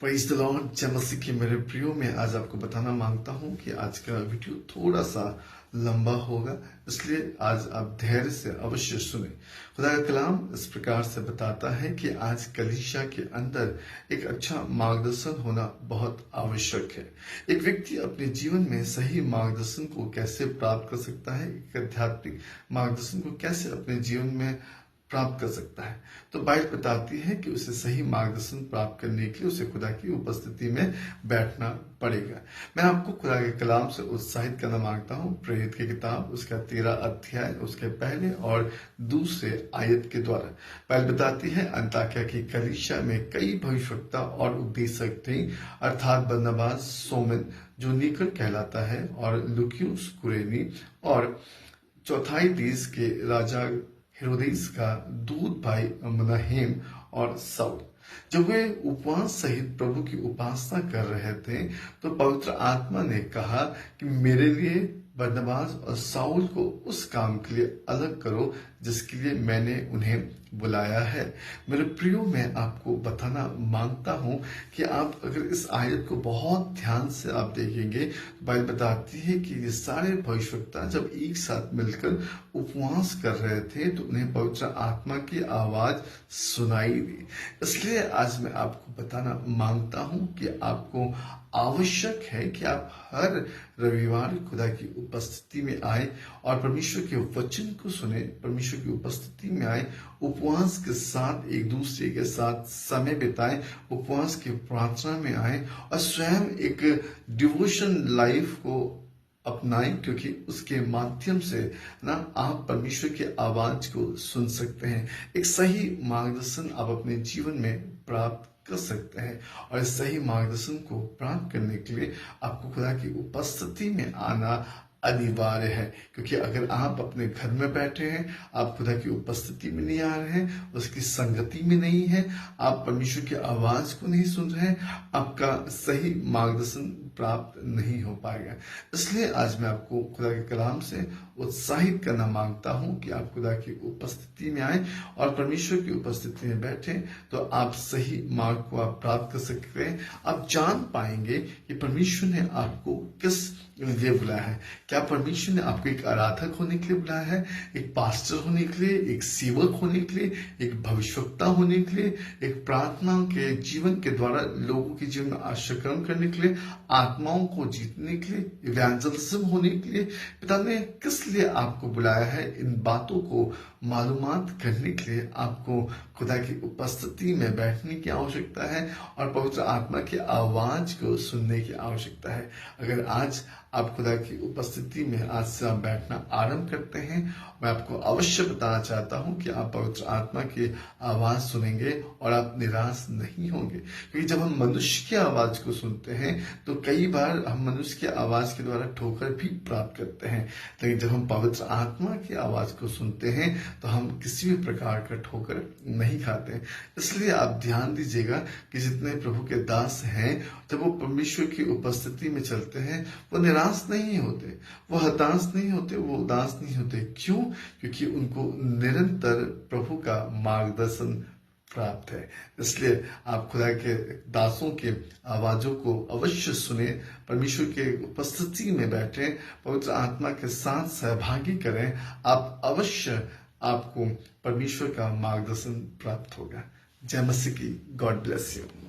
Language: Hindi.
Praise the Lord. जय मसीह की मेरे प्रियो, मैं आज आपको बताना मांगता हूं कि आज का वीडियो थोड़ा सा लंबा होगा, इसलिए आज आप धैर्य से अवश्य सुने। खुदा का कलाम इस प्रकार से बताता है कि आज कलीसिया के अंदर एक अच्छा मार्गदर्शन होना बहुत आवश्यक है। एक व्यक्ति अपने जीवन में सही मार्गदर्शन को कैसे प्राप्त कर सकता है, एक आध्यात्मिक मार्गदर्शन को कैसे अपने जीवन में प्राप्त कर सकता है। तो बाइबल बताती है कि उसे सही मार्गदर्शन प्राप्त करने के लिए उसे खुदा की उपस्थिति में बैठना पड़ेगा। मैं आपको खुदा के कलाम से उत्साहित करना मांगता हूँ। प्रेरित की किताब उसका 13 अध्याय उसके पहले और दूसरे आयत के द्वारा बाइबल बताती है, अंताकिया की कलीसिया में कई भविष्यवक्ता और उपदेशक थे, अर्थात बरनबास, सोमन जो नीकर कहलाता है, और लुकियुस कुरेनी, और चौथाई देश के राजा हेरोदेस का दूध भाई मनाहेम और साउल। जब वे उपवास सहित प्रभु की उपासना कर रहे थे तो पवित्र आत्मा ने कहा कि मेरे लिए बरनबास और साउल को उस काम के लिए अलग करो जिसके लिए मैंने उन्हें बुलाया है। मेरे प्रियो, मैं आपको बताना मांगता हूं कि आप अगर इस आयत को बहुत ध्यान से आप देखेंगे तो बाइबल बताती है कि ये सारे भविष्यवक्ता जब एक साथ मिलकर उपवास कर रहे थे तो उन्हें पवित्र आत्मा की आवाज सुनाई दी। इसलिए आज मैं आपको बताना मांगता हूं कि आपको आवश्यक है कि आप हर रविवार खुदा की उपस्थिति में आए और परमेश्वर के वचन को सुने, परमेश्वर की उपस्थिति में आए, उपवास के साथ एक दूसरे के साथ समय बिताएं, उपवास की प्रार्थना में आए और स्वयं एक डिवोशन लाइफ को अपनाएं, क्योंकि उसके माध्यम से ना आप परमेश्वर की आवाज को सुन सकते हैं। एक सही मार्गदर्शन आप अपने जीवन में प्राप्त कर सकते हैं, और इस सही मार्गदर्शन को प्राप्त करने के लिए आपको खुदा की उपस्थिति में आना अनिवार्य है। क्योंकि अगर आप अपने घर में बैठे हैं, आप खुदा की उपस्थिति में नहीं आ रहे हैं, उसकी संगति में नहीं है, आप परमेश्वर की आवाज को नहीं सुन रहे हैं, आपका सही मार्गदर्शन प्राप्त नहीं हो पाएगा। इसलिए आज मैं आपको खुदा के कलाम से उत्साहित करना मांगता हूं कि आप खुदा की उपस्थिति में आए और परमेश्वर की उपस्थिति में बैठे, तो आप सही मार्ग को आप प्राप्त कर सकते हैं। आप जान पाएंगे कि परमेश्वर ने आपको किस लिए बुलाया है। क्या परमेश्वर ने आपको एक आराधक होने के लिए बुलाया है, एक पास्टर होने के लिए, एक सेवक होने के लिए, एक भविष्यवक्ता होने के लिए, एक प्रार्थना के जीवन के द्वारा लोगों के जीवन में आश्रय करने के लिए, आत्माओं को जीतने के लिए, इवेंजलिज्म होने के लिए पिता ने किस लिए आपको बुलाया है? इन बातों को मालूमात करने के लिए आपको खुदा की उपस्थिति में बैठने की आवश्यकता है और पवित्र आत्मा की आवाज को सुनने की आवश्यकता है। अगर आज आप खुदा की उपस्थिति में आज से आप बैठना आरंभ करते हैं, मैं आपको अवश्य बताना चाहता हूं कि आप पवित्र आत्मा की आवाज सुनेंगे और आप निराश नहीं होंगे। क्योंकि जब हम मनुष्य की आवाज को सुनते हैं तो कई बार हम मनुष्य की आवाज के द्वारा ठोकर भी प्राप्त करते हैं, लेकिन जब हम पवित्र आत्मा की आवाज को सुनते हैं तो हम किसी भी प्रकार का ठोकर नहीं खाते। इसलिए आप ध्यान दीजिएगा कि जितने प्रभु के दास हैं, जब वो परमेश्वर की उपस्थिति में चलते हैं वो निराश नहीं होते, वो हताश नहीं होते, वो उदास नहीं होते। क्यों? क्योंकि उनको निरंतर प्रभु का मार्गदर्शन प्राप्त है। इसलिए आप खुदा के दासों के आवाजों को अवश्य सुने, परमेश्वर के उपस्थिति में बैठे, पवित्र आत्मा के साथ सहभागी करें। आप अवश्य आपको परमेश्वर का मार्गदर्शन प्राप्त होगा। जय मसीह की। God bless you.